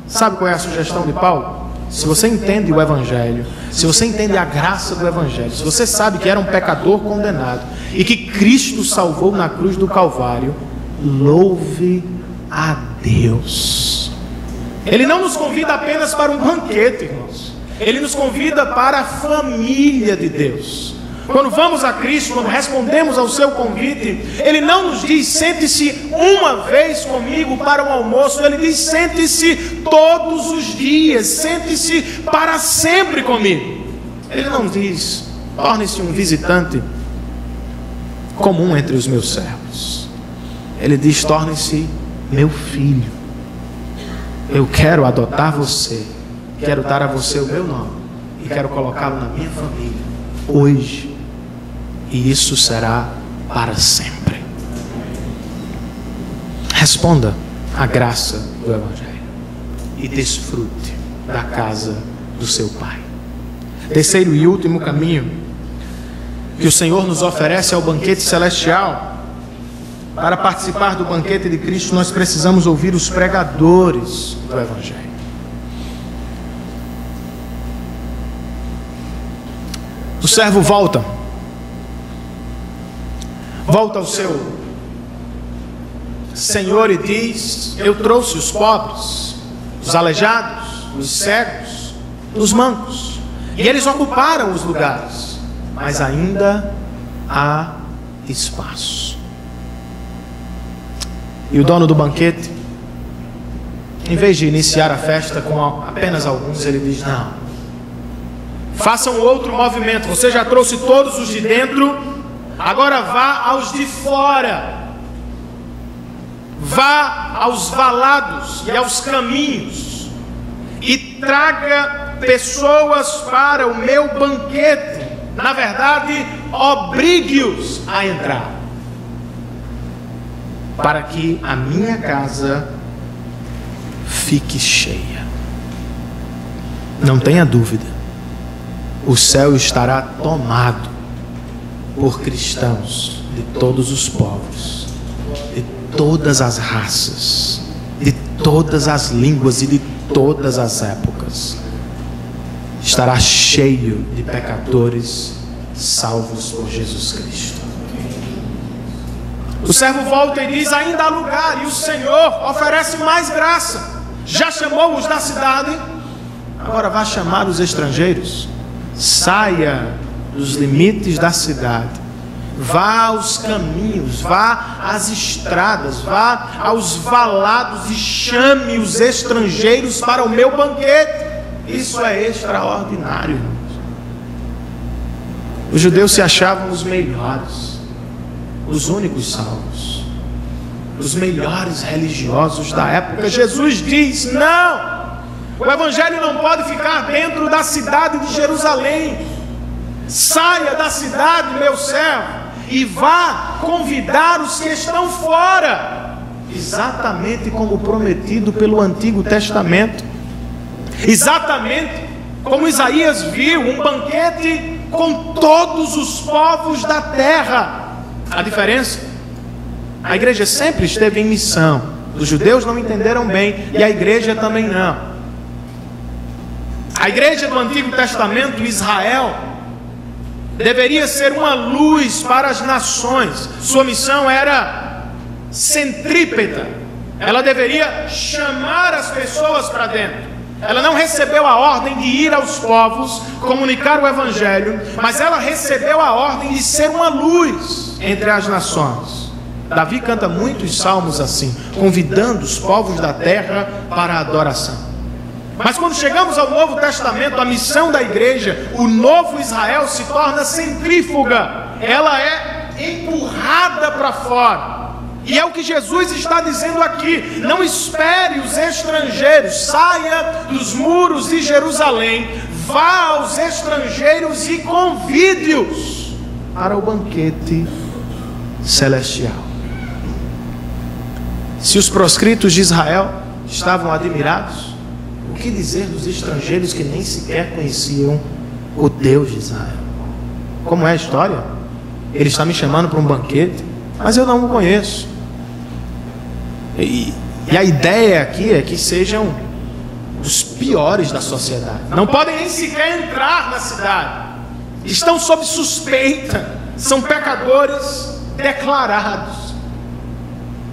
Sabe qual é a sugestão de Paulo? Se você entende o Evangelho, se você entende a graça do Evangelho, se você sabe que era um pecador condenado e que Cristo salvou na cruz do Calvário, louve a Deus. Ele não nos convida apenas para um banquete, irmãos. Ele nos convida para a família de Deus. Quando vamos a Cristo, quando respondemos ao seu convite, Ele não nos diz: sente-se uma vez comigo para um almoço. Ele diz: sente-se todos os dias, sente-se para sempre comigo. Ele não diz: torne-se um visitante comum entre os meus servos. Ele diz: torne-se meu filho. Eu quero adotar você, quero dar a você o meu nome e quero colocá-lo na minha família hoje, e isso será para sempre. Responda à graça do Evangelho e desfrute da casa do seu Pai. Terceiro e último caminho que o Senhor nos oferece ao banquete celestial. Para participar do banquete de Cristo, nós precisamos ouvir os pregadores do Evangelho. O servo volta ao seu senhor e diz: eu trouxe os pobres, os aleijados, os cegos, os mancos, e eles ocuparam os lugares, mas ainda há espaço. E o dono do banquete, em vez de iniciar a festa com apenas alguns, ele diz: não, faça um outro movimento. Você já trouxe todos os de dentro, agora vá aos de fora. Vá aos valados e aos caminhos e traga pessoas para o meu banquete. Na verdade, obrigue-os a entrar, para que a minha casa fique cheia. Não tenha dúvida, o céu estará tomado por cristãos de todos os povos, de todas as raças, de todas as línguas e de todas as épocas. Estará cheio de pecadores salvos por Jesus Cristo. O servo volta e diz: ainda há lugar, e o Senhor oferece mais graça. Já chamou os da cidade, agora vá chamar os estrangeiros. Saia dos limites da cidade, vá aos caminhos, vá às estradas, vá aos valados e chame os estrangeiros para o meu banquete. Isso é extraordinário. Os judeus se achavam os melhores, os únicos salvos, os melhores religiosos da época. Jesus diz: não, o Evangelho não pode ficar dentro da cidade de Jerusalém. Saia da cidade, meu servo, e vá convidar os que estão fora, exatamente como prometido pelo Antigo Testamento, exatamente como Isaías viu, um banquete com todos os povos da terra. A diferença? A igreja sempre esteve em missão. Os judeus não entenderam bem, e a igreja também não. A igreja do Antigo Testamento, Israel, deveria ser uma luz para as nações. Sua missão era centrípeta. Ela deveria chamar as pessoas para dentro. Ela não recebeu a ordem de ir aos povos, comunicar o Evangelho, mas ela recebeu a ordem de ser uma luz entre as nações. Davi canta muitos salmos assim, convidando os povos da terra para a adoração. Mas quando chegamos ao Novo Testamento, a missão da igreja, o novo Israel, se torna centrífuga. Ela é empurrada para fora. E é o que Jesus está dizendo aqui: não espere os estrangeiros, saia dos muros de Jerusalém, vá aos estrangeiros e convide-os para o banquete celestial. Se os proscritos de Israel estavam admirados, o que dizer dos estrangeiros que nem sequer conheciam o Deus de Israel? Como é a história? Ele está me chamando para um banquete, mas eu não o conheço. E a ideia aqui é que sejam os piores da sociedade. Não podem nem sequer entrar na cidade. Estão sob suspeita. São pecadores declarados.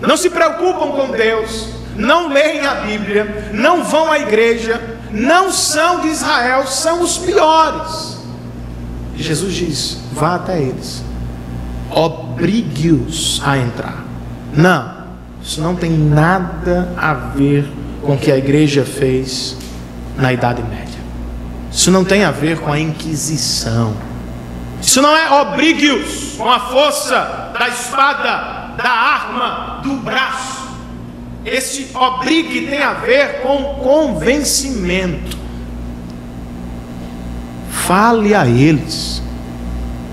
Não se preocupam com Deus. Não leem a Bíblia. Não vão à igreja. Não são de Israel. São os piores. E Jesus diz: vá até eles. Obrigue-os a entrar. Não. Isso não tem nada a ver com o que a igreja fez na Idade Média. Isso não tem a ver com a Inquisição. Isso não é obrigue-os com a força da espada, da arma, do braço. Esse obrigue tem a ver com convencimento. Fale a eles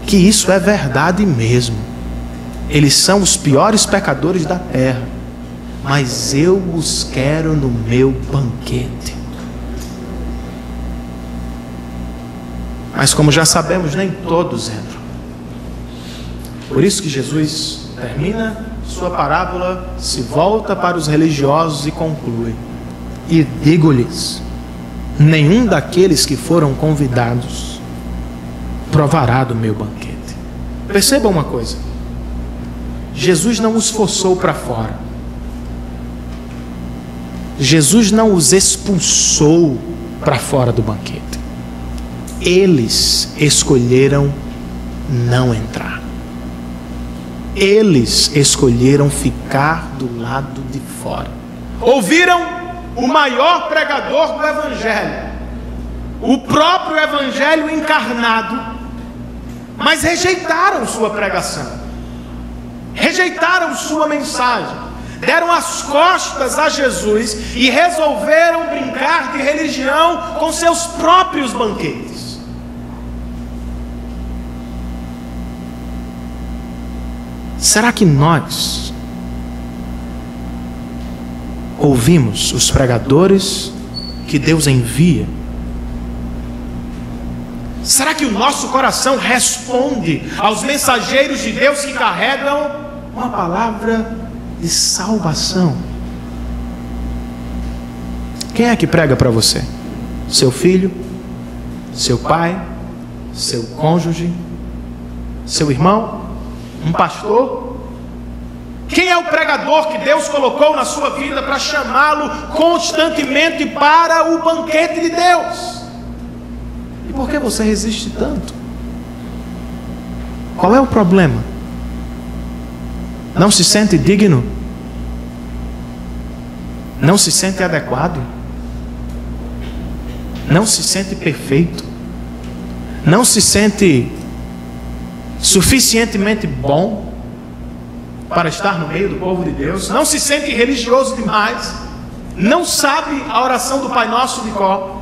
que isso é verdade mesmo. Eles são os piores pecadores da terra, mas eu os quero no meu banquete. Mas como já sabemos, nem todos entram. Por isso que Jesus termina sua parábola, se volta para os religiosos e conclui: e digo-lhes, nenhum daqueles que foram convidados provará do meu banquete. Perceba uma coisa: Jesus não os forçou para fora, Jesus não os expulsou para fora do banquete. Eles escolheram não entrar. Eles escolheram ficar do lado de fora. Ouviram o maior pregador do Evangelho, o próprio Evangelho encarnado, mas rejeitaram sua pregação, rejeitaram sua mensagem, deram as costas a Jesus e resolveram brincar de religião com seus próprios banquetes. Será que nós ouvimos os pregadores que Deus envia? Será que o nosso coração responde aos mensageiros de Deus que carregam uma palavra de salvação? Quem é que prega para você? Seu filho? Seu pai? Seu cônjuge? Seu irmão? Um pastor? Quem é o pregador que Deus colocou na sua vida para chamá-lo constantemente para o banquete de Deus? E por que você resiste tanto? Qual é o problema? Não se sente digno? Não se sente adequado? Não se sente perfeito? Não se sente suficientemente bom para estar no meio do povo de Deus? Não se sente religioso demais? Não sabe a oração do Pai Nosso de cor?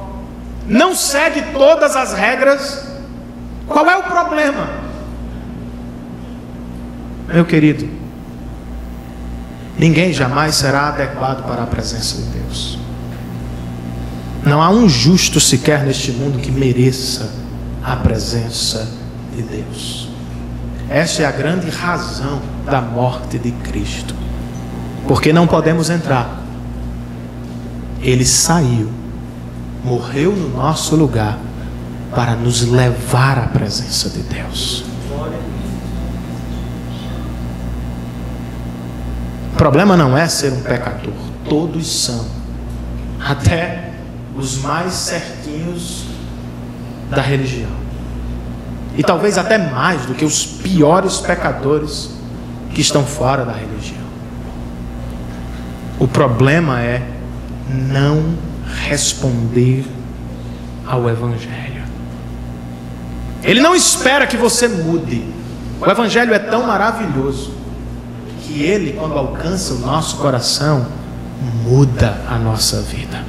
Não segue todas as regras? Qual é o problema? Meu querido, ninguém jamais será adequado para a presença de Deus. Não há um justo sequer neste mundo que mereça a presença de Deus. Essa é a grande razão da morte de Cristo, porque não podemos entrar. Ele saiu, morreu no nosso lugar para nos levar à presença de Deus. O problema não é ser um pecador, todos são, até os mais certinhos da religião. E talvez até mais do que os piores pecadores que estão fora da religião. O problema é não responder ao Evangelho. Ele não espera que você mude. O Evangelho é tão maravilhoso que ele, quando alcança o nosso coração, muda a nossa vida.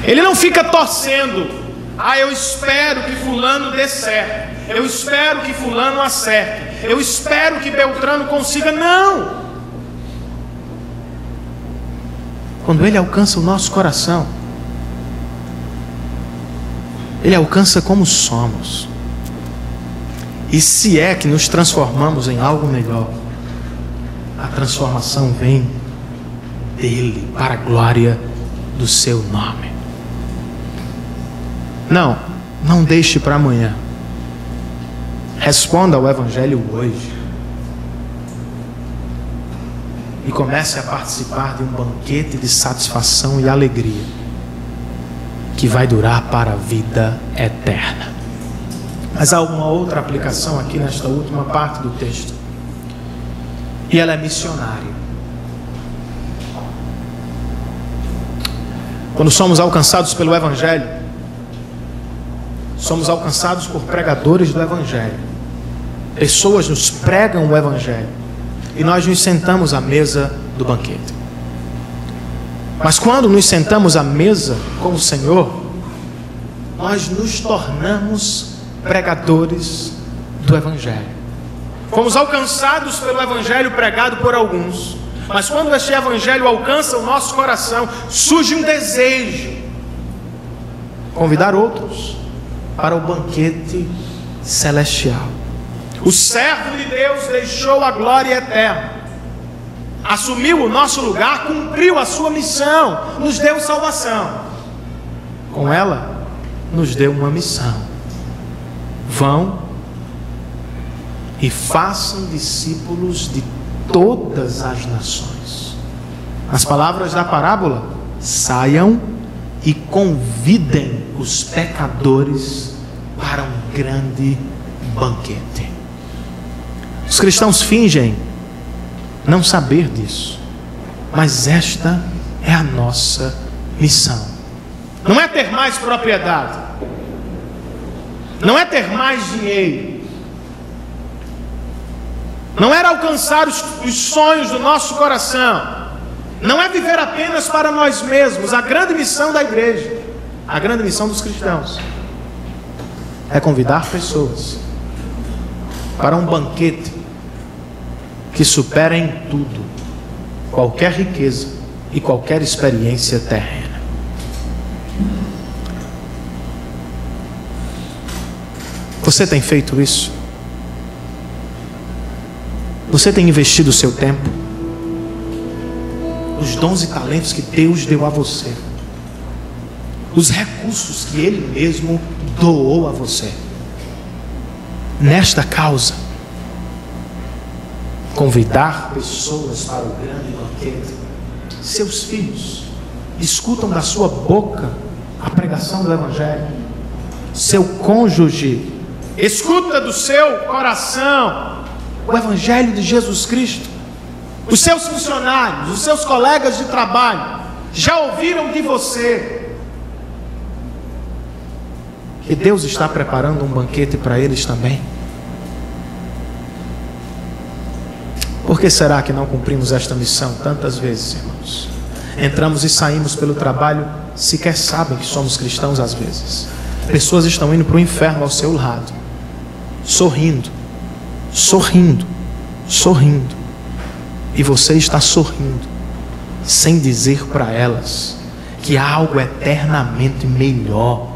Ele não fica torcendo: ah, eu espero que fulano dê certo, eu espero que fulano acerte, eu espero que Beltrano consiga. Não! Quando ele alcança o nosso coração, ele alcança como somos. E se é que nos transformamos em algo melhor, a transformação vem dele, para a glória do seu nome. Não deixe para amanhã. Responda ao Evangelho hoje. E comece a participar de um banquete de satisfação e alegria que vai durar para a vida eterna. Mas há uma outra aplicação aqui nesta última parte do texto, e ela é missionária. Quando somos alcançados pelo Evangelho, somos alcançados por pregadores do Evangelho. Pessoas nos pregam o Evangelho e nós nos sentamos à mesa do banquete. Mas quando nos sentamos à mesa com o Senhor, nós nos tornamos pregadores do Evangelho. Fomos alcançados pelo Evangelho pregado por alguns, mas quando este Evangelho alcança o nosso coração, surge um desejo: convidar outros para o banquete celestial. O servo de Deus deixou a glória eterna, assumiu o nosso lugar, cumpriu a sua missão, nos deu salvação. Com ela, nos deu uma missão: vão e façam discípulos de todas as nações. As palavras da parábola: saiam e convidem os pecadores para um grande banquete. Os cristãos fingem não saber disso, mas esta é a nossa missão. Não é ter mais propriedade, não é ter mais dinheiro, não era alcançar os sonhos do nosso coração, não é viver apenas para nós mesmos. A grande missão da igreja, a grande missão dos cristãos, é convidar pessoas para um banquete que supera em tudo qualquer riqueza e qualquer experiência terrena. Você tem feito isso? Você tem investido o seu tempo, os dons e talentos que Deus deu a você, os recursos que Ele mesmo doou a você, nesta causa: convidar pessoas para o grande banquete? Seus filhos escutam da sua boca a pregação do Evangelho. Seu cônjuge escuta do seu coração o Evangelho de Jesus Cristo. Os seus funcionários, os seus colegas de trabalho já ouviram de você que Deus está preparando um banquete para eles também. Por que será que não cumprimos esta missão tantas vezes, irmãos? Entramos e saímos pelo trabalho, sequer sabem que somos cristãos às vezes. Pessoas estão indo para o inferno ao seu lado, sorrindo, sorrindo, sorrindo, e você está sorrindo, sem dizer para elas que há algo eternamente melhor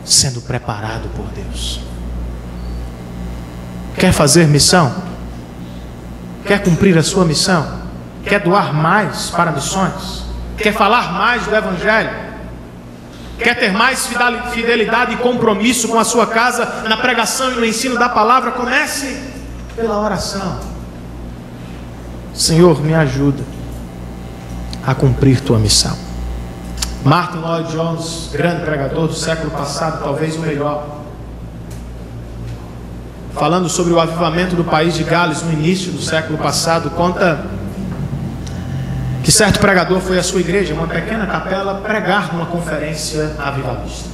sendo preparado por Deus. Quer fazer missão? Quer cumprir a sua missão? Quer doar mais para missões? Quer falar mais do Evangelho? Quer ter mais fidelidade e compromisso com a sua casa na pregação e no ensino da palavra? Comece pela oração. Senhor, me ajuda a cumprir tua missão. Martin Lloyd-Jones, grande pregador do século passado, talvez o melhor, falando sobre o avivamento do país de Gales no início do século passado, conta que certo pregador foi à sua igreja, uma pequena capela, pregar numa conferência avivalista.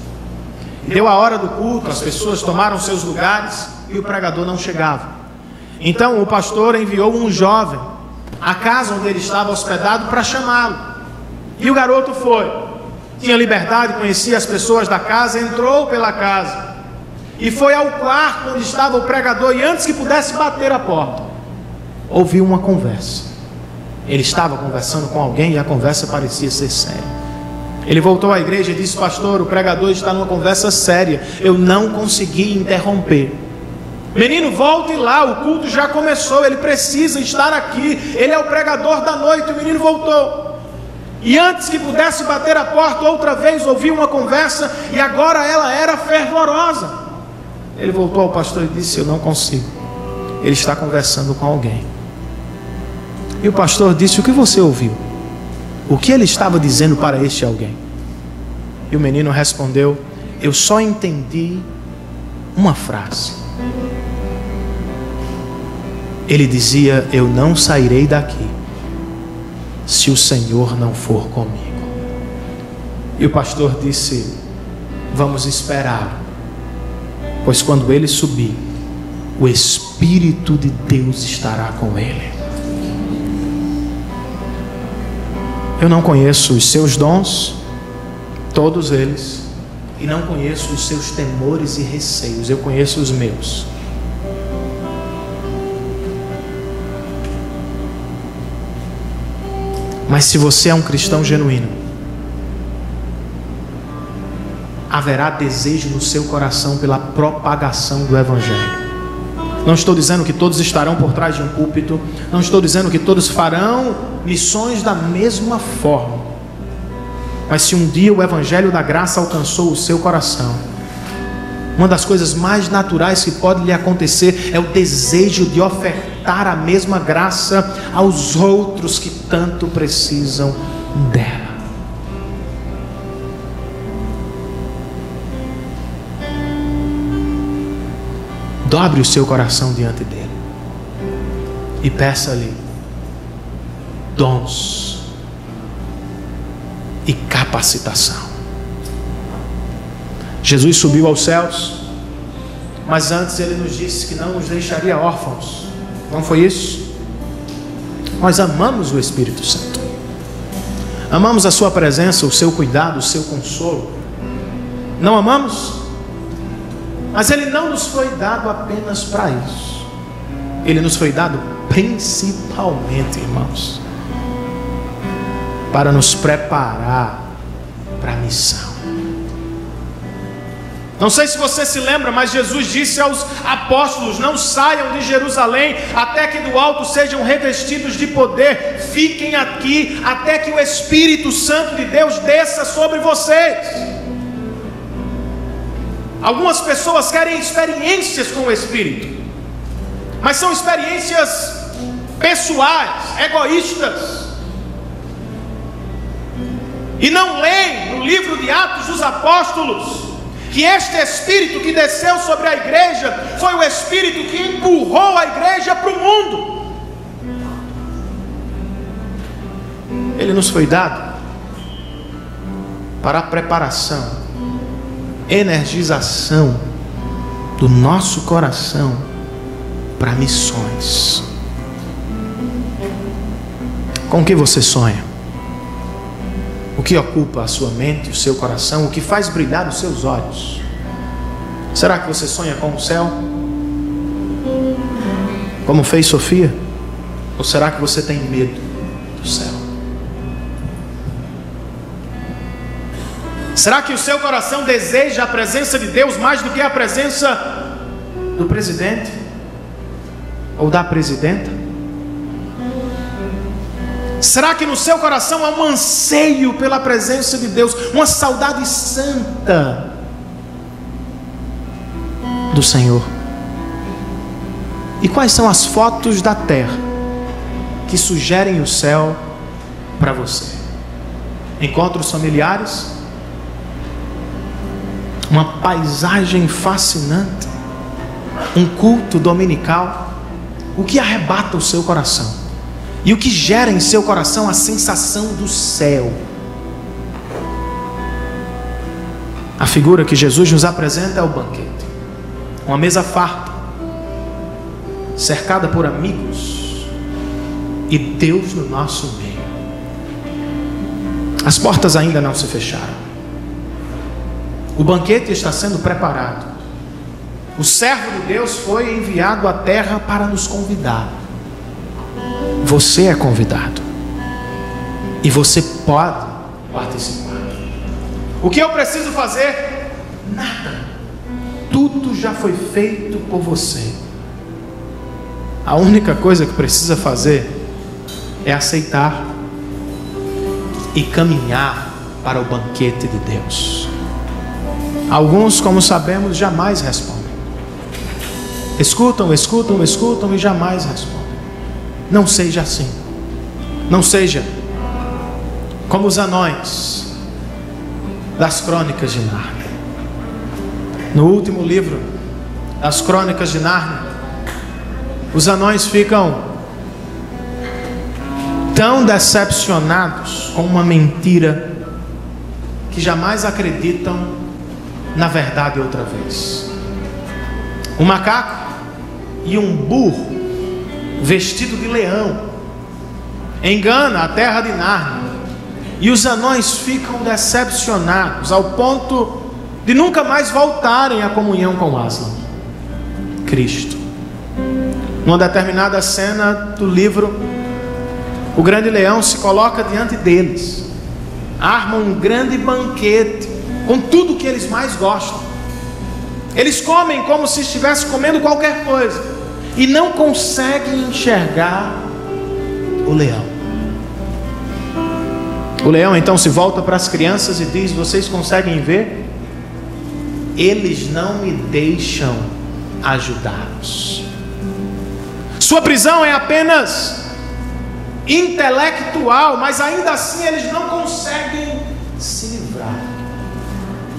E deu a hora do culto, as pessoas tomaram seus lugares e o pregador não chegava. Então o pastor enviou um jovem à casa onde ele estava hospedado para chamá-lo. E o garoto foi, tinha liberdade, conhecia as pessoas da casa, entrou pela casa e foi ao quarto onde estava o pregador, e antes que pudesse bater a porta, ouviu uma conversa. Ele estava conversando com alguém e a conversa parecia ser séria. Ele voltou à igreja e disse: pastor, o pregador está numa conversa séria, eu não consegui interromper. Menino, volte lá, o culto já começou, ele precisa estar aqui, ele é o pregador da noite. O menino voltou, e antes que pudesse bater a porta outra vez, ouviu uma conversa, e agora ela era fervorosa. Ele voltou ao pastor e disse: eu não consigo, ele está conversando com alguém. E o pastor disse: o que você ouviu? O que ele estava dizendo para este alguém? E o menino respondeu: eu só entendi uma frase. Ele dizia: eu não sairei daqui se o Senhor não for comigo. E o pastor disse: vamos esperar, pois quando ele subir, o Espírito de Deus estará com ele. Eu não conheço os seus dons, todos eles, e não conheço os seus temores e receios. Eu conheço os meus. Mas se você é um cristão genuíno, haverá desejo no seu coração pela propagação do Evangelho. Não estou dizendo que todos estarão por trás de um púlpito. Não estou dizendo que todos farão missões da mesma forma. Mas se um dia o Evangelho da Graça alcançou o seu coração, uma das coisas mais naturais que pode lhe acontecer é o desejo de ofertar a mesma graça aos outros que tanto precisam dela. Dobre o seu coração diante dele e peça-lhe dons e capacitação. Jesus subiu aos céus, mas antes ele nos disse que não nos deixaria órfãos. Não foi isso? Nós amamos o Espírito Santo, amamos a sua presença, o seu cuidado, o seu consolo. Não amamos? Mas ele não nos foi dado apenas para isso. Ele nos foi dado principalmente, irmãos, para nos preparar para a missão. Não sei se você se lembra, mas Jesus disse aos apóstolos: não saiam de Jerusalém até que do alto sejam revestidos de poder. Fiquem aqui até que o Espírito Santo de Deus desça sobre vocês. Algumas pessoas querem experiências com o Espírito, mas são experiências pessoais, egoístas, e não leem no livro de Atos dos Apóstolos que este Espírito que desceu sobre a igreja foi o Espírito que empurrou a igreja para o mundo. Ele nos foi dado para a preparação, energização do nosso coração para missões. Com o que você sonha? O que ocupa a sua mente, o seu coração? O que faz brilhar os seus olhos? Será que você sonha com o céu, como fez Sofia? Ou será que você tem medo do céu? Será que o seu coração deseja a presença de Deus mais do que a presença do presidente ou da presidenta? Será que no seu coração há um anseio pela presença de Deus, uma saudade santa do Senhor? E quais são as fotos da terra que sugerem o céu para você? Encontros familiares? Uma paisagem fascinante? Um culto dominical? O que arrebata o seu coração? E o que gera em seu coração a sensação do céu? A figura que Jesus nos apresenta é o banquete. Uma mesa farta, cercada por amigos, e Deus no nosso meio. As portas ainda não se fecharam. O banquete está sendo preparado. O servo de Deus foi enviado à terra para nos convidar. Você é convidado e você pode participar. O que eu preciso fazer? Nada. Tudo já foi feito por você. A única coisa que precisa fazer é aceitar e caminhar para o banquete de Deus. Alguns, como sabemos, jamais respondem. Escutam e jamais respondem. Não seja assim. Não seja como os anões das Crônicas de Nárnia. No último livro das Crônicas de Nárnia, os anões ficam tão decepcionados com uma mentira que jamais acreditam na verdade outra vez. Um macaco e um burro vestido de leão engana a terra de Nárnia, e os anões ficam decepcionados ao ponto de nunca mais voltarem à comunhão com Aslan, Cristo. Numa determinada cena do livro, o grande leão se coloca diante deles, arma um grande banquete com tudo que eles mais gostam. Eles comem como se estivessem comendo qualquer coisa, e não conseguem enxergar o leão. O leão então se volta para as crianças e diz: vocês conseguem ver? Eles não me deixam ajudá-los. Sua prisão é apenas intelectual, mas ainda assim eles não conseguem se livrar.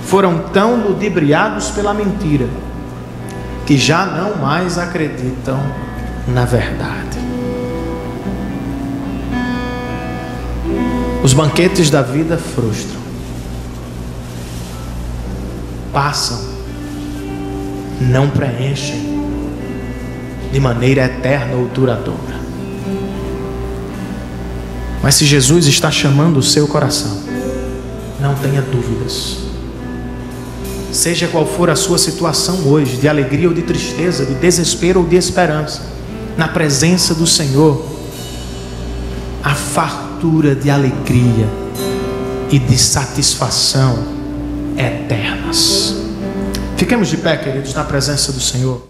Foram tão ludibriados pela mentira que já não mais acreditam na verdade. Os banquetes da vida frustram, passam, não preenchem de maneira eterna ou duradoura. Mas se Jesus está chamando o seu coração, não tenha dúvidas. Seja qual for a sua situação hoje, de alegria ou de tristeza, de desespero ou de esperança, na presença do Senhor, a fartura de alegria e de satisfação eternas. Fiquemos de pé, queridos, na presença do Senhor.